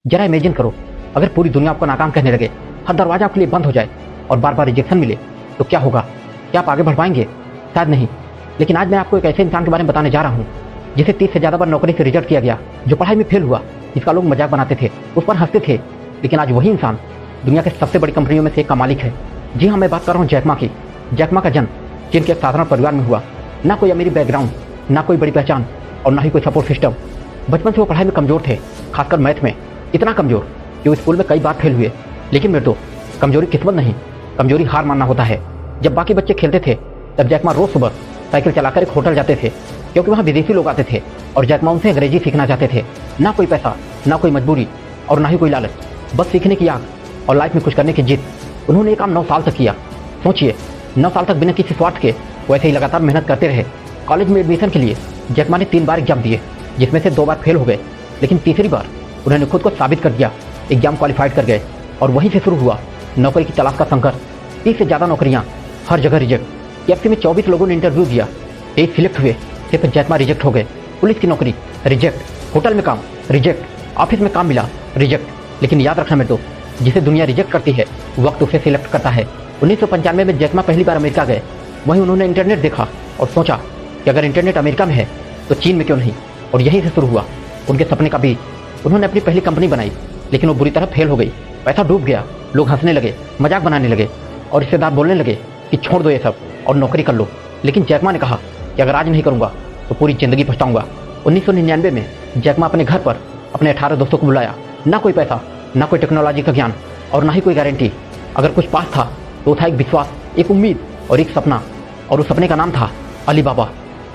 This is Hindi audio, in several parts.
जरा इमेजिन करो, अगर पूरी दुनिया आपको नाकाम कहने लगे, हर दरवाजा आपके लिए बंद हो जाए और बार बार रिजेक्शन मिले, तो क्या होगा? क्या आप आगे बढ़ पाएंगे? शायद नहीं। लेकिन आज मैं आपको एक ऐसे इंसान के बारे में बताने जा रहा हूँ जिसे 30 से ज़्यादा बार नौकरी से रिजेक्ट किया गया, जो पढ़ाई में फेल हुआ, जिसका लोग मजाक बनाते थे, उस पर हंसते थे। लेकिन आज वही इंसान दुनिया के सबसे बड़ी कंपनियों में से एक का मालिक है। जी हाँ, मैं बात कर रहा हूँ जैक मा की। जैक मा का जन्म चीन के एक साधारण परिवार में हुआ। ना कोई अमीरी बैकग्राउंड, ना कोई बड़ी पहचान और ना ही कोई सपोर्ट सिस्टम। बचपन से वो पढ़ाई में कमजोर थे, खासकर मैथ में इतना कमजोर कि वो स्कूल में कई बार फेल हुए। लेकिन मेरे दोस्त, कमजोरी किस्मत नहीं, कमजोरी हार मानना होता है। जब बाकी बच्चे खेलते थे तब जैक मा रोज सुबह साइकिल चलाकर एक होटल जाते थे, क्योंकि वहाँ विदेशी लोग आते थे और जैक मा उनसे अंग्रेजी सीखना चाहते थे। ना कोई पैसा, ना कोई मजबूरी और ना ही कोई लालच, बस सीखने की आग और लाइफ में कुछ करने की जिद। उन्होंने ये काम 9 साल तक किया। सोचिए, 9 साल तक बिना किसी स्वार्थ के वैसे ही लगातार मेहनत करते रहे। कॉलेज में एडमिशन के लिए जैक मा ने 3 बार एग्जाम दिए, जिसमें से 2 बार फेल हो गए। लेकिन तीसरी बार उन्होंने खुद को साबित कर दिया, एग्जाम क्वालिफाइड कर गए और वहीं से शुरू हुआ नौकरी की तलाश का संघर्ष। 30 से ज़्यादा नौकरियां, हर जगह रिजेक्ट। केएफसी में 24 लोगों ने इंटरव्यू दिया, 1 सिलेक्ट हुए, सिर्फ जैक मा रिजेक्ट हो गए। पुलिस की नौकरी रिजेक्ट, होटल में काम रिजेक्ट, ऑफिस में काम मिला रिजेक्ट। लेकिन याद रखना मेरे दोस्त, जिसे दुनिया रिजेक्ट करती है, वक्त उसे सिलेक्ट करता है। 1995 में जैक मा पहली बार अमेरिका गए। वहीं उन्होंने इंटरनेट देखा और सोचा कि अगर इंटरनेट अमेरिका में है तो चीन में क्यों नहीं, और यहीं से शुरू हुआ उनके सपने का बीज। उन्होंने अपनी पहली कंपनी बनाई, लेकिन वो बुरी तरह फेल हो गई। पैसा डूब गया, लोग हंसने लगे, मजाक बनाने लगे और रिश्तेदार बोलने लगे कि छोड़ दो ये सब और नौकरी कर लो। लेकिन जैक मा ने कहा कि अगर आज नहीं करूँगा तो पूरी ज़िंदगी पछताऊंगा। 1999 में जैक मा अपने घर पर अपने 18 दोस्तों को बुलाया। ना कोई पैसा, ना कोई टेक्नोलॉजी का ज्ञान और ना ही कोई गारंटी। अगर कुछ पास था तो था एक विश्वास, एक उम्मीद और एक सपना, और उस सपने का नाम था अलीबाबा।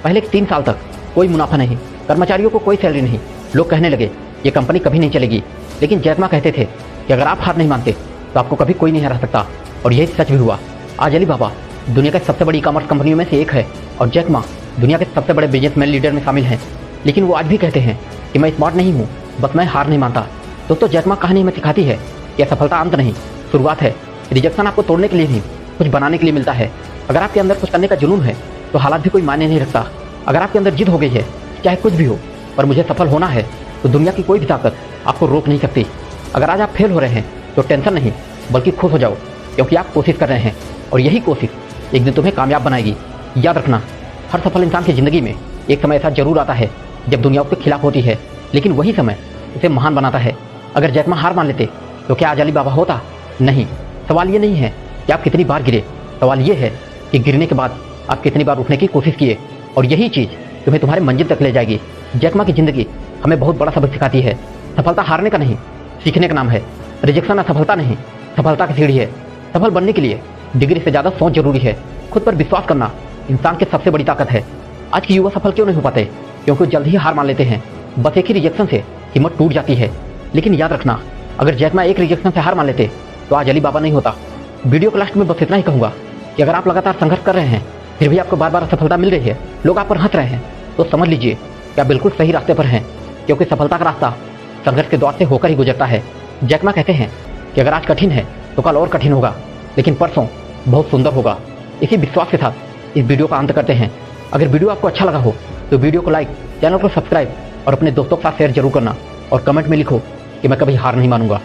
पहले 3 साल तक कोई मुनाफा नहीं, कर्मचारियों को कोई सैलरी नहीं। लोग कहने लगे ये कंपनी कभी नहीं चलेगी। लेकिन जैक मा कहते थे कि अगर आप हार नहीं मानते तो आपको कभी कोई नहीं हरा सकता, और यही सच भी हुआ। आज अलीबाबा दुनिया के सबसे बड़ी ई कॉमर्स कंपनियों में से एक है और जैक मा दुनिया के सबसे बड़े बिजनेसमैन लीडर में शामिल हैं। लेकिन वो आज भी कहते हैं कि मैं स्मार्ट नहीं हूँ, बस मैं हार नहीं मानता। दोस्तों, जैक मा कहानी हमें सिखाती है कि असफलता अंत नहीं, शुरुआत है। रिजेक्शन आपको तोड़ने के लिए नहीं, कुछ बनाने के लिए मिलता है। अगर आपके अंदर कुछ करने का जुनून है तो हालात भी कोई मायने नहीं रखता। अगर आपके अंदर जिद हो गई है, चाहे कुछ भी हो, पर मुझे सफल होना है, तो दुनिया की कोई भी ताकत आपको रोक नहीं सकती। अगर आज आप फेल हो रहे हैं तो टेंशन नहीं, बल्कि खुश हो जाओ, क्योंकि आप कोशिश कर रहे हैं और यही कोशिश एक दिन तुम्हें कामयाब बनाएगी। याद रखना, हर सफल इंसान की ज़िंदगी में एक समय ऐसा जरूर आता है जब दुनिया उसके खिलाफ होती है, लेकिन वही समय उसे महान बनाता है। अगर जैक मा हार मान लेते तो क्या आज अलीबाबा होता? नहीं। सवाल ये नहीं है कि आप कितनी बार गिरे, सवाल ये है कि गिरने के बाद आप कितनी बार उठने की कोशिश किए, और यही चीज़ तुम्हें तुम्हारे मंजिल तक ले जाएगी। जैक मा की ज़िंदगी हमें बहुत बड़ा सबक सिखाती है। सफलता हारने का नहीं, सीखने का नाम है। रिजेक्शन असफलता नहीं, सफलता की सीढ़ी है। सफल बनने के लिए डिग्री से ज़्यादा सोच जरूरी है। खुद पर विश्वास करना इंसान की सबसे बड़ी ताकत है। आज के युवा सफल क्यों नहीं हो पाते? क्योंकि जल्द ही हार मान लेते हैं। बस एक ही रिजेक्शन से हिम्मत टूट जाती है। लेकिन याद रखना, अगर जैक मा एक रिजेक्शन से हार मान लेते तो आज अलीबाबा नहीं होता। वीडियो के लास्ट में बस इतना ही कहूँगा कि अगर आप लगातार संघर्ष कर रहे हैं, फिर भी आपको बार बार असफलता मिल रही है, लोग आप पर हंस रहे हैं, तो समझ लीजिए कि आप बिल्कुल सही रास्ते पर हैं, क्योंकि सफलता का रास्ता संघर्ष के द्वार से होकर ही गुजरता है। जैक मा कहते हैं कि अगर आज कठिन है तो कल और कठिन होगा, लेकिन परसों बहुत सुंदर होगा। इसी विश्वास के साथ इस वीडियो का अंत करते हैं। अगर वीडियो आपको अच्छा लगा हो तो वीडियो को लाइक, चैनल को सब्सक्राइब और अपने दोस्तों के साथ शेयर जरूर करना, और कमेंट में लिखो कि मैं कभी हार नहीं मानूंगा।